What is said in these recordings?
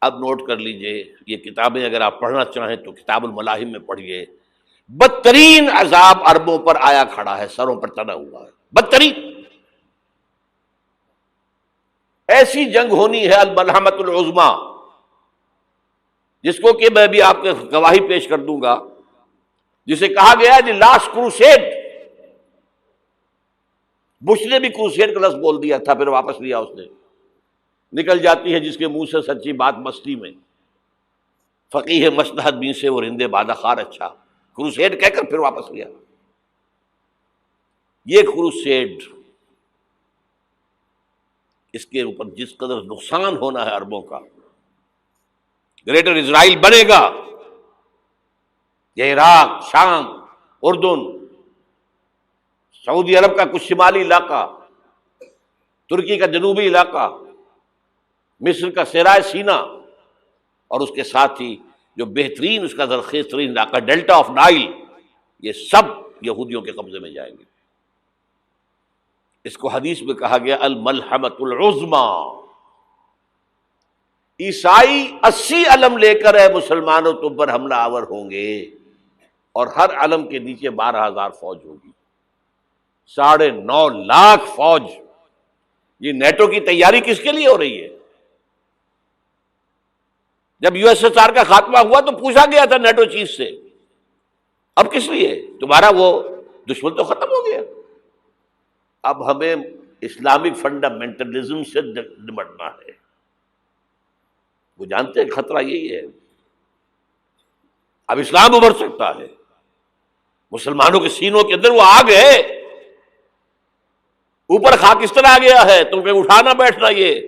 اب نوٹ کر لیجئے، یہ کتابیں اگر آپ پڑھنا چاہیں تو کتاب الملاحم میں پڑھیے، بدترین عذاب عربوں پر آیا کھڑا ہے، سروں پر تنا ہوا ہے، بدترین ایسی جنگ ہونی ہے الملحمۃ العظمیٰ، جس کو کہ میں بھی آپ کے گواہی پیش کر دوں گا، جسے کہا گیا ہے لاسٹ کروسیڈ۔ بش نے بھی کروسیڈ کا لفظ بول دیا تھا، پھر واپس لیا اس نے۔ نکل جاتی ہے جس کے منہ سے سچی بات مستی میں، فقیہ مصلحت بین سے وہ رندے بادہ خار اچھا، کروسیڈ کہہ کر پھر واپس لیا۔ یہ کروسیڈ، اس کے اوپر جس قدر نقصان ہونا ہے عربوں کا، گریٹر اسرائیل بنے گا، یہ عراق، شام، اردن، سعودی عرب کا کچھ شمالی علاقہ، ترکی کا جنوبی علاقہ، مصر کا صحرائے سینا، اور اس کے ساتھ ہی جو بہترین اس کا زرخیز ترین علاقہ ڈیلٹا آف نائل، یہ سب یہودیوں کے قبضے میں جائیں گے۔ اس کو حدیث میں کہا گیا الملحمۃ العظمیٰ۔ عیسائی 80 علم لے کر اے مسلمانوں تم پر حملہ آور ہوں گے، اور ہر علم کے نیچے 12,000 فوج ہوگی، 9.5 لاکھ فوج۔ یہ نیٹو کی تیاری کس کے لیے ہو رہی ہے؟ جب یو ایس ایس آر کا خاتمہ ہوا تو پوچھا گیا تھا نیٹو چیف سے، اب کس لیے؟ تمہارا وہ دشمن تو ختم ہو گیا، اب ہمیں اسلامک فنڈامنٹلزم سے نمٹنا ہے۔ وہ جانتے ہیں خطرہ یہی ہے، اب اسلام ابھر سکتا ہے، مسلمانوں کے سینوں کے اندر وہ آگ ہے، اوپر خاکستر آ گیا ہے، تم پہ اٹھانا بیٹھنا، یہ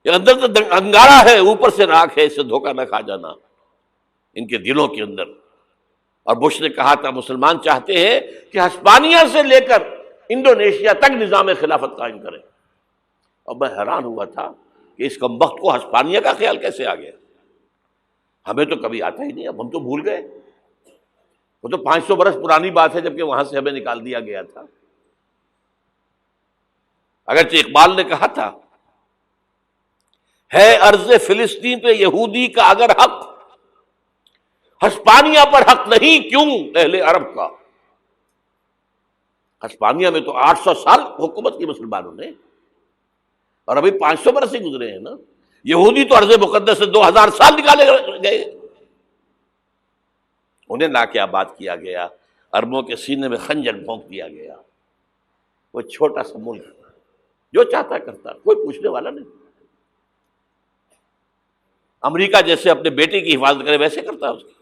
اندر تو انگارہ ہے، اوپر سے راکھ ہے، اس سے دھوکہ نہ کھا جانا ان کے دلوں کے اندر۔ اور بش نے کہا تھا مسلمان چاہتے ہیں کہ ہسپانیہ سے لے کر انڈونیشیا تک نظام خلافت قائم کریں، اور میں حیران ہوا تھا کہ اس کمبخت کو ہسپانیہ کا خیال کیسے آ گیا؟ ہمیں تو کبھی آتا ہی نہیں، اب ہم تو بھول گئے، وہ تو 500 برس پرانی بات ہے جبکہ وہاں سے ہمیں نکال دیا گیا تھا۔ اگرچہ اقبال نے کہا تھا ہے ارض فلسطین پہ یہودی کا اگر حق، ہسپانیہ پر حق نہیں کیوں اہل عرب کا؟ ہسپانیہ میں تو 800 سال حکومت کی مسلمانوں نے، اور ابھی 500 برس سے گزرے ہیں نا۔ یہودی تو ارض مقدس سے 2000 سال نکالے گئے، انہیں لا کے آباد کیا گیا، عربوں کے سینے میں خنجر بھونک دیا گیا۔ وہ چھوٹا سا ملک جو چاہتا کرتا، کوئی پوچھنے والا نہیں۔ امریکہ جیسے اپنے بیٹے کی حفاظت کرے ویسے کرتا اس کی۔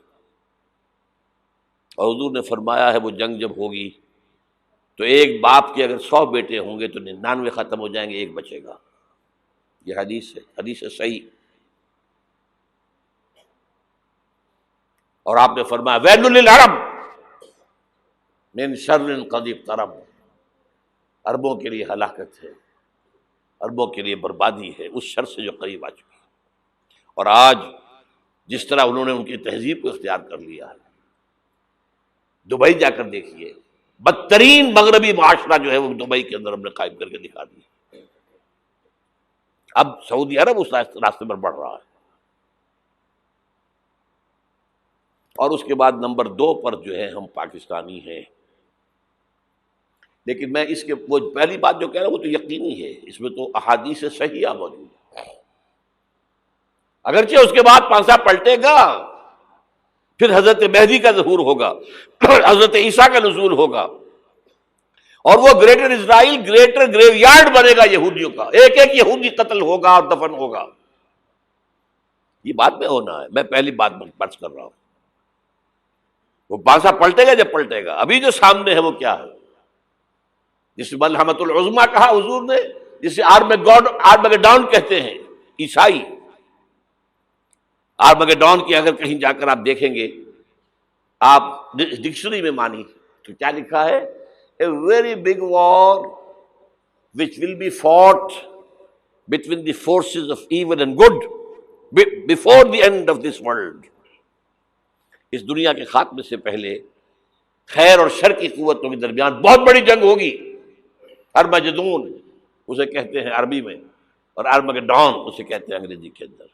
اور حضور نے فرمایا ہے وہ جنگ جب ہوگی تو ایک باپ کے اگر 100 بیٹے ہوں گے تو 99 ختم ہو جائیں گے، ایک بچے گا۔ یہ حدیث ہے، حدیث ہے صحیح۔ اور آپ نے فرمایا ویل للعرب من شر قد اقترب، عربوں کے لیے ہلاکت ہے، عربوں کے لیے بربادی ہے اس شر سے جو قریب آ چکی ہے۔ اور آج جس طرح انہوں نے ان کی تہذیب کو اختیار کر لیا ہے، دبئی جا کر دیکھیے، بدترین مغربی معاشرہ جو ہے وہ دبئی کے اندر ہم نے قائم کر کے دکھا دیا۔ اب سعودی عرب اس راستے پر بڑھ رہا ہے۔ اور اس کے بعد نمبر 2 پر جو ہے ہم پاکستانی ہیں، لیکن میں اس کے وہ پہلی بات جو کہہ رہا ہوں وہ تو یقینی ہے، اس میں تو احادیث صحیحہ موجود ہے۔ اگرچہ اس کے بعد پانسا پلٹے گا، پھر حضرت مہدی کا ظہور ہوگا، حضرت عیسیٰ کا نزول ہوگا، اور وہ گریٹر اسرائیل گریٹر گریو یارڈ بنے گا یہودیوں کا، ایک ایک یہودی قتل ہوگا اور دفن ہوگا۔ یہ بات میں ہونا ہے، میں پہلی بات بات کر رہا ہوں۔ وہ پانسا پلٹے گا جب پلٹے گا، ابھی جو سامنے ہے وہ کیا ہے؟ جس ملحمۃ العظمیٰ کہا حضور نے، جسے آرمگیڈون کہتے ہیں عیسائی۔ آرمگیڈون کی اگر کہیں جا کر آپ دیکھیں گے، آپ ڈکشنری میں مانی تو کیا لکھا ہے؟ A very big war which will be fought between the forces of evil and good before the end of this world۔ اس دنیا کے خاتمے سے پہلے خیر اور شر کی قوتوں کے درمیان بہت بڑی جنگ ہوگی۔ ارمجدون اسے کہتے ہیں عربی میں، اور آرمگیڈون اسے کہتے ہیں انگریزی کے اندر۔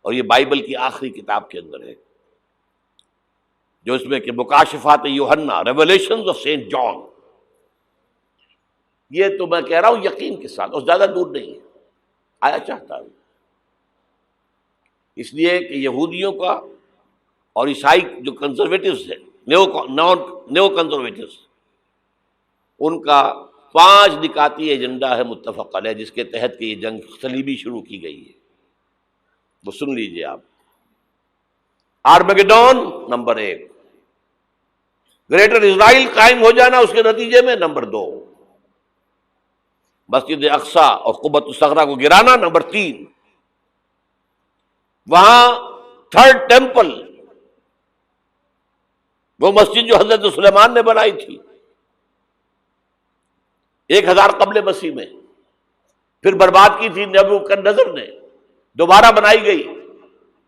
اور یہ بائبل کی آخری کتاب کے اندر ہے، جو اس میں کہ مکاشفات یوحنا، ریولیشنز آف سینٹ جان. یہ تو میں کہہ رہا ہوں یقین کے ساتھ، اور زیادہ دور نہیں ہے، آیا چاہتا ہوں. اس لیے کہ یہودیوں کا اور عیسائی جو کنزرویٹوز ہیں، نیو کنزرویٹوز، ان کا 5 نکاتی ایجنڈا ہے متفق علیہ، جس کے تحت کہ یہ جنگ صلیبی شروع کی گئی ہے. وہ سن لیجئے آپ. آرمیگیڈون نمبر 1، گریٹر اسرائیل قائم ہو جانا اس کے نتیجے میں نمبر 2، مسجد اقصی اور قبۃ الصغریٰ کو گرانا نمبر 3، وہاں 3rd ٹیمپل، وہ مسجد جو حضرت سلیمان نے بنائی تھی 1000 قبل مسیح میں، پھر برباد کی تھی نبوکدنضر نے، دوبارہ بنائی گئی،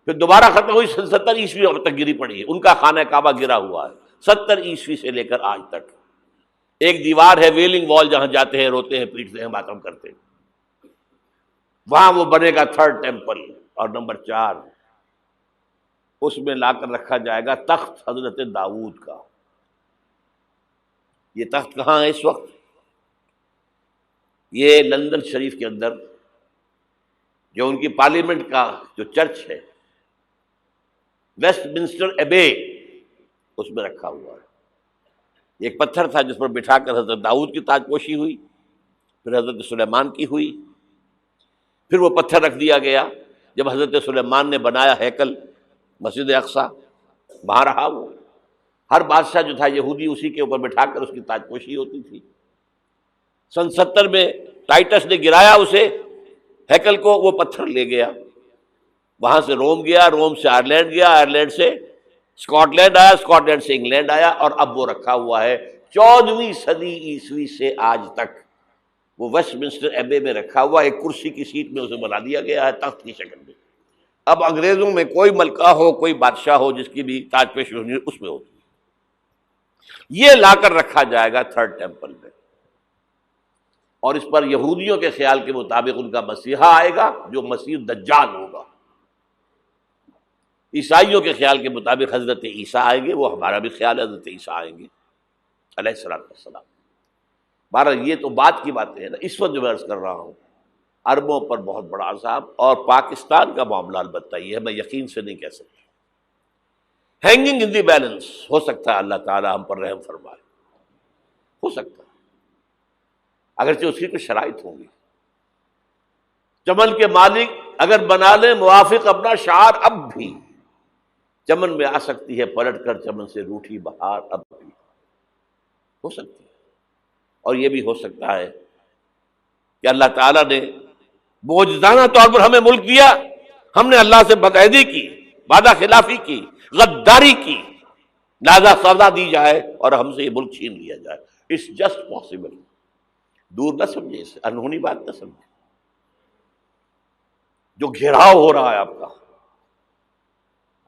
پھر دوبارہ ختم ہوئی 70 عیسوی تک گری پڑی ہے. ان کا خانہ کعبہ گرا ہوا ہے 70 عیسوی سے لے کر آج تک. ایک دیوار ہے ویلنگ وال، جہاں جاتے ہیں، روتے ہیں، پیٹتے ہیں، ماتم کرتے ہیں، وہاں وہ بنے گا 3rd ٹیمپل. اور نمبر 4، اس میں لا کر رکھا جائے گا تخت حضرت داؤد کا. یہ تخت کہاں ہے اس وقت؟ یہ لندن شریف کے اندر، جو ان کی پارلیمنٹ کا جو چرچ ہے، ویسٹ منسٹر ایبے، اس میں رکھا ہوا ہے. ایک پتھر تھا جس پر بٹھا کر حضرت داؤد کی تاج پوشی ہوئی، پھر حضرت سلیمان کی ہوئی، پھر وہ پتھر رکھ دیا گیا جب حضرت سلیمان نے بنایا ہیکل مسجد اقصی، وہاں رہا وہ. ہر بادشاہ جو تھا یہودی اسی کے اوپر بٹھا کر اس کی تاج پوشی ہوتی تھی. سن 70 میں ٹائٹس نے گرایا اسے، ہیکل کو، وہ پتھر لے گیا، وہاں سے روم گیا، روم سے آئرلینڈ گیا، آئرلینڈ سے اسکاٹ لینڈ آیا، اسکاٹ لینڈ سے انگلینڈ آیا، اور اب وہ رکھا ہوا ہے 14ویں صدی عیسوی سے آج تک. وہ ویسٹ منسٹر ایبے میں رکھا ہوا، ایک کرسی کی سیٹ میں اسے بنا دیا گیا ہے تخت کی شکل میں. اب انگریزوں میں کوئی ملکہ ہو، کوئی بادشاہ ہو جس کی بھی تاج پوشی ہونی اس میں ہوتی. یہ لا کر رکھا جائے گا 3rd ٹیمپل میں، اور اس پر یہودیوں کے خیال کے مطابق ان کا مسیحا آئے گا جو مسیح دجال ہوگا. عیسائیوں کے خیال کے مطابق حضرت عیسیٰ آئیں گے، وہ ہمارا بھی خیال ہے حضرت عیسیٰ آئیں گے علیہ السلام. بہرحال یہ تو بات کی باتیں ہیں نا. اس وقت جو میں عرض کر رہا ہوں، عربوں پر بہت بڑا عذاب، اور پاکستان کا معاملہ البتہ یہ ہے، میں یقین سے نہیں کہہ سکتا. ہینگنگ ان دی بیلنس، ہو سکتا ہے اللہ تعالی ہم پر رحم فرمائے، ہو سکتا ہے، اگرچہ اس کی کچھ شرائط ہوں گی. چمن کے مالک اگر بنا لیں موافق اپنا شعار، اب بھی چمن میں آ سکتی ہے پلٹ کر چمن سے روٹھی بہار، اب بھی ہو سکتی ہے. اور یہ بھی ہو سکتا ہے کہ اللہ تعالیٰ نے معجزانہ طور پر ہمیں ملک دیا، ہم نے اللہ سے بدعہدی کی، وعدہ خلافی کی، غداری کی، لہذا سزا دی جائے اور ہم سے یہ ملک چھین لیا جائے. It's just possible. دور نہ سمجھے اسے، انہونی بات نہ سمجھے. جو گھیراؤ ہو رہا ہے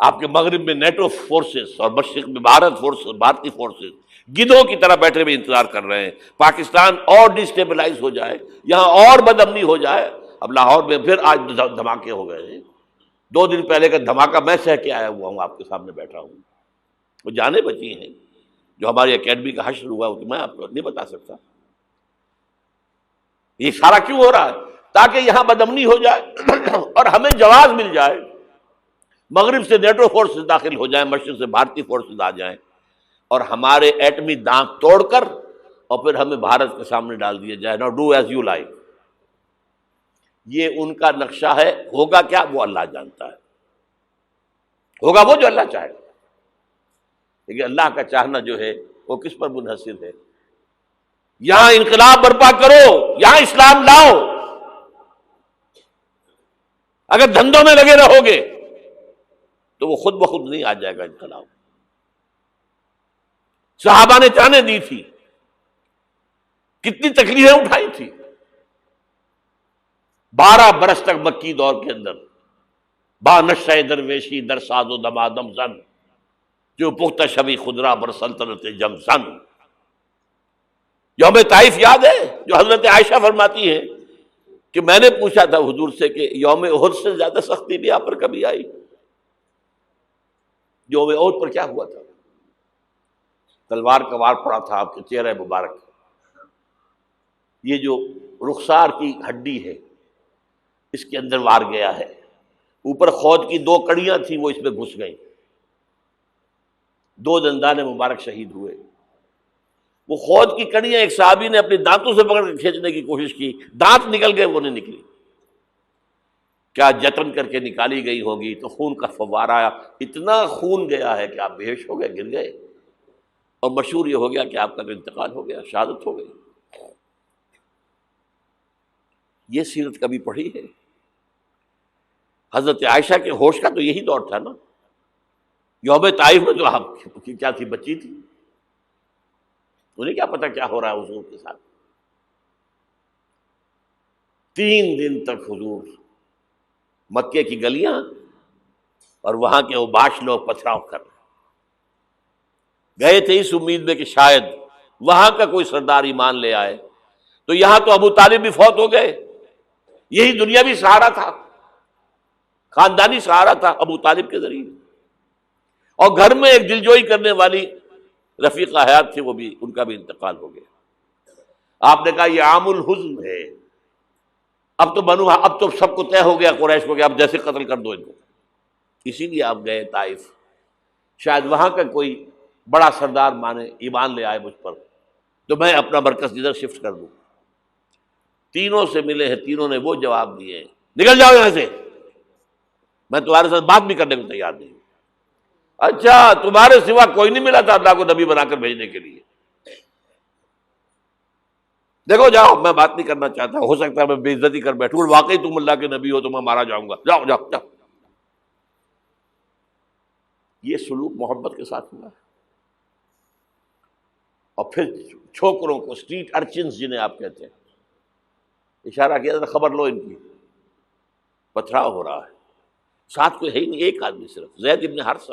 آپ کے مغرب میں نیٹو فورسز اور مشرق میں بھارتی فورسز گدھوں کی طرح بیٹھے ہوئے انتظار کر رہے ہیں پاکستان اور ڈسٹیبلائز ہو جائے، یہاں اور بدامنی ہو جائے. اب لاہور میں پھر آج دھماکے ہو گئے ہیں. 2 دن پہلے کا دھماکہ میں سہ کے آیا ہوا ہوں، آپ کے سامنے بیٹھا ہوں. وہ جانیں بچی ہیں، جو ہماری اکیڈمی کا حشر ہوا وہ میں آپ کو نہیں بتا سکتا. یہ سارا کیوں ہو رہا ہے؟ تاکہ یہاں بدامنی ہو جائے اور ہمیں جواز مل جائے. مغرب سے نیٹو فورسز داخل ہو جائیں، مشرق سے بھارتی فورسز آ جائیں، اور ہمارے ایٹمی دانت توڑ کر اور پھر ہمیں بھارت کے سامنے ڈال دیا جائے. Now do as you like. یہ ان کا نقشہ ہے. ہوگا کیا وہ اللہ جانتا ہے، ہوگا وہ جو اللہ چاہے. لیکن اللہ کا چاہنا جو ہے وہ کس پر منحصر ہے؟ یہاں انقلاب برپا کرو، یہاں اسلام لاؤ. اگر دھندوں میں لگے رہو گے تو وہ خود بخود نہیں آ جائے گا انقلاب. صحابہ نے جانیں دی تھی، کتنی تکلیفیں اٹھائی تھی. 12 برس تک مکی دور کے اندر با نشہ درویشی در ساز و دمادم زن، جو پختہ شبی خدرا بر سلطنت جم زن. یوم طائف یاد ہے جو حضرت عائشہ فرماتی ہے کہ میں نے پوچھا تھا حضور سے کہ یوم احد سے زیادہ سختی بھی آپ پر کبھی آئی؟ یوم احد پر کیا ہوا تھا؟ تلوار کا وار پڑا تھا آپ کے چہرہ مبارک، یہ جو رخسار کی ہڈی ہے اس کے اندر وار گیا ہے، اوپر خود کی 2 کڑیاں تھیں وہ اس میں گھس گئیں، 2 دندان مبارک شہید ہوئے۔ وہ خود کی کڑیاں ایک صحابی نے اپنے دانتوں سے پکڑ کر کھینچنے کی کوشش کی، دانت نکل گئے، وہ نہیں نکلی، کیا جتن کر کے نکالی گئی ہوگی تو خون کا فوارہ آیا، اتنا خون گیا ہے کہ آپ بے ہوش ہو گئے، گر گئے، اور مشہور یہ ہو گیا کہ آپ کا تو انتقال ہو گیا، شہادت ہو گئی۔ یہ سیرت کبھی پڑھی ہے؟ حضرت عائشہ کے ہوش کا تو یہی دور تھا نا، یوم طائف میں تو آپ کی کیا تھی، بچی تھی، انہیں کیا پتا کیا ہو رہا ہے حضور کے ساتھ۔ 3 دن تک حضور مکے کی گلیاں اور وہاں کے اوباش لوگ پتھراؤ کر رہے گئے تھے اس امید میں کہ شاید وہاں کا کوئی سردار ایمان لے آئے، تو یہاں تو ابو طالب بھی فوت ہو گئے، یہی دنیاوی سہارا تھا، خاندانی سہارا تھا ابو طالب کے ذریعے، اور گھر میں ایک دلجوئی کرنے والی رفیقہ حیات تھی، وہ بھی، ان کا بھی انتقال ہو گیا۔ آپ نے کہا یہ عام الحزن ہے، اب تو سب کو طے ہو گیا قریش کو کہ اب جیسے قتل کر دو ان کو، اسی لیے آپ گئے طائف، شاید وہاں کا کوئی بڑا سردار مانے ایمان لے آئے مجھ پر تو میں اپنا مرکز ادھر شفٹ کر دوں۔ تینوں سے ملے ہیں، تینوں نے وہ جواب دیے، نکل جاؤ یہاں سے، میں تمہارے ساتھ بات بھی کرنے کو تیار نہیں۔ اچھا تمہارے سوا کوئی نہیں ملا تھا اللہ کو نبی بنا کر بھیجنے کے لیے؟ دیکھو جاؤ، میں بات نہیں کرنا چاہتا، ہو سکتا ہے میں بے عزتی کر بیٹھوں، اور واقعی تم اللہ کے نبی ہو تو میں مارا جاؤں گا، جاؤ جاؤ جاؤ۔ یہ سلوک محبت کے ساتھ ہوا ہے۔ اور پھر چھوکروں کو، اسٹریٹ ارچنز جنہیں آپ کہتے ہیں، اشارہ کیا تھا، خبر لو ان کی، پتھراؤ ہو رہا ہے، ساتھ کوئی ہے ہی نہیں، ایک آدمی صرف، زید ابن حارثہ۔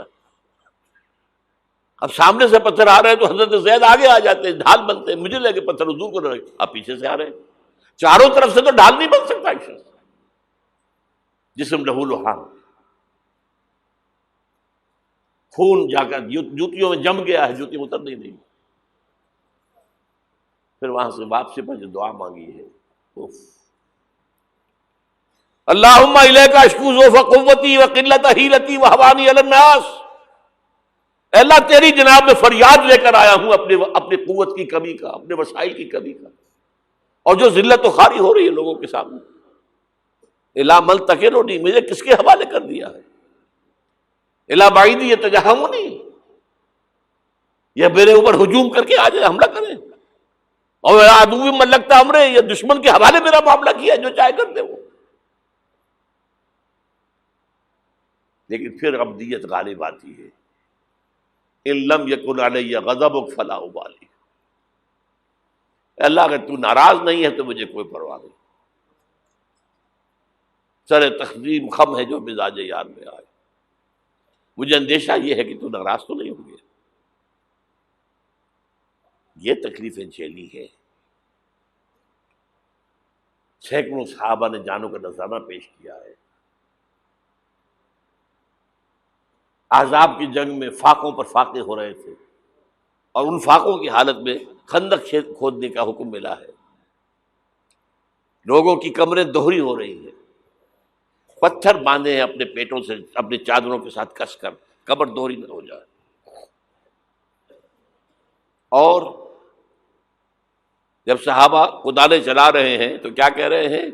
اب سامنے سے پتھر آ رہے ہیں تو حضرت زید آگے آ جاتے ہیں، ڈھال بنتے ہیں، مجھے لگے پتھر حضور کو لگے، آپ پیچھے سے آ رہے ہیں، چاروں طرف سے تو ڈھال نہیں بن سکتا ایک شخص، جسم لہو لہان، خون جا کر جوتیوں میں جم گیا ہے، جوتی اتر نہیں۔ پھر وہاں سے واپسی پر جو دعا مانگی ہے، اللہم الیک اشکو ضعف قوتی وقلت حیلتی وہوانی علی الناس، اے اللہ تیری جناب میں فریاد لے کر آیا ہوں اپنے قوت کی کمی کا، اپنے وسائل کی کمی کا، اور جو ذلت و خواری ہو رہی ہے لوگوں کے سامنے، الا من تکلنی، مجھے کس کے حوالے کر دیا ہے، الا بعیدی یتجہمنی، یہ میرے اوپر ہجوم کر کے آ جائے، حملہ کریں، اور عدو من لگتا امرے، یہ دشمن کے حوالے میرا معاملہ کیا، جو چاہے کر دے وہ۔ لیکن پھر عبدیت غالب آتی ہے، ان لم یکن علی غضبک فلا ابالی، اللہ اگر تو ناراض نہیں ہے تو مجھے کوئی پرواہ نہیں، سر تقسیم خم ہے جو مزاج یار میں آئے، مجھے اندیشہ یہ ہے کہ تو ناراض تو نہیں ہو گیا۔ یہ تکلیفیں جھیلی ہے، سینکڑوں صحابہ نے جانوں کا نذرانہ پیش کیا ہے، احزاب کی جنگ میں فاقوں پر فاقے ہو رہے تھے، اور ان فاقوں کی حالت میں خندق کھودنے کا حکم ملا ہے، لوگوں کی کمریں دوہری ہو رہی ہیں، پتھر باندھے ہیں اپنے پیٹوں سے، اپنی چادروں کے ساتھ کس کر کمر دوہری نہ ہو جائے، اور جب صحابہ کدالیں چلا رہے ہیں تو کیا کہہ رہے ہیں،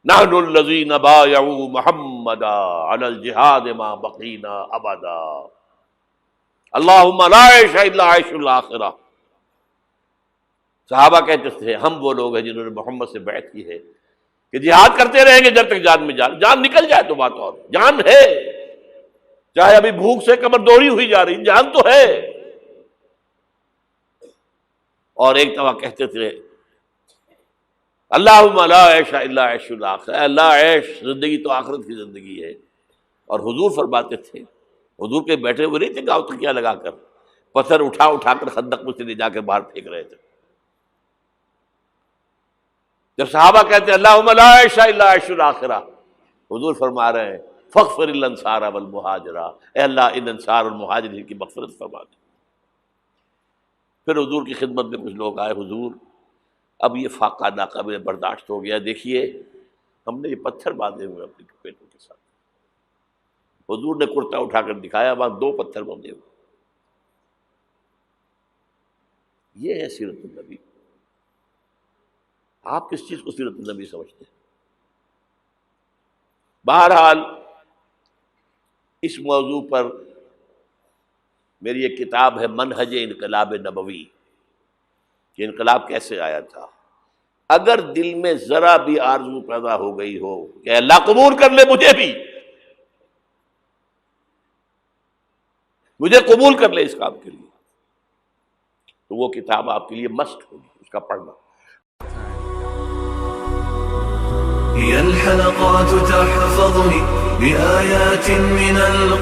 نحن الذین بایعوا محمدا علی الجہاد ما بقینا ابدا، اللہم لا عیش الا عیش الاخرہ۔ صحابہ کہتے تھے ہم وہ لوگ ہیں جنہوں نے محمد سے بیعت کی ہے کہ جہاد کرتے رہیں گے جب تک جان میں جان نکل جائے تو بات، اور جان ہے، چاہے ابھی بھوک سے کمر دوہری ہوئی جا رہی، جان تو ہے۔ اور ایک دفعہ کہتے تھے اللہم لا عیش الا عیش الاخرہ، اللہ عیش، زندگی تو آخرت کی زندگی ہے۔ اور حضور فرماتے تھے، حضور کے بیٹھے ہوئے نہیں تھے گاؤں تکیہ لگا کر، پتھر اٹھا کر خندق میں سے لے جا کے باہر پھینک رہے تھے، جب صحابہ کہتے ہیں اللہم لا عیش الا عیش الآخرہ، حضور فرما رہے ہیں فاغفر الانصار والمہاجرہ، اے اللہ ان انصار اور مہاجرین کی مغفرت فرما دے۔ پھر حضور کی خدمت میں کچھ لوگ آئے، حضور اب یہ فاقہ ناقابل برداشت ہو گیا، دیکھیے ہم نے یہ پتھر باندھے ہوئے اپنے پیٹوں کے ساتھ۔ حضور نے کرتا اٹھا کر دکھایا، وہاں 2 پتھر باندھے ہوئے۔ یہ ہے سیرت النبی۔ آپ کس چیز کو سیرت النبی سمجھتے ہیں؟ بہرحال اس موضوع پر میری ایک کتاب ہے منہج انقلاب نبوی، کہ انقلاب کیسے آیا تھا۔ اگر دل میں ذرا بھی آرزو پیدا ہو گئی ہو کہ اللہ قبول کر لے مجھے قبول کر لے اس کام کے لیے، تو وہ کتاب آپ کے لیے مسٹ ہوگی، اس کا پڑھنا۔ هي الحلقات تحفظني بآيات من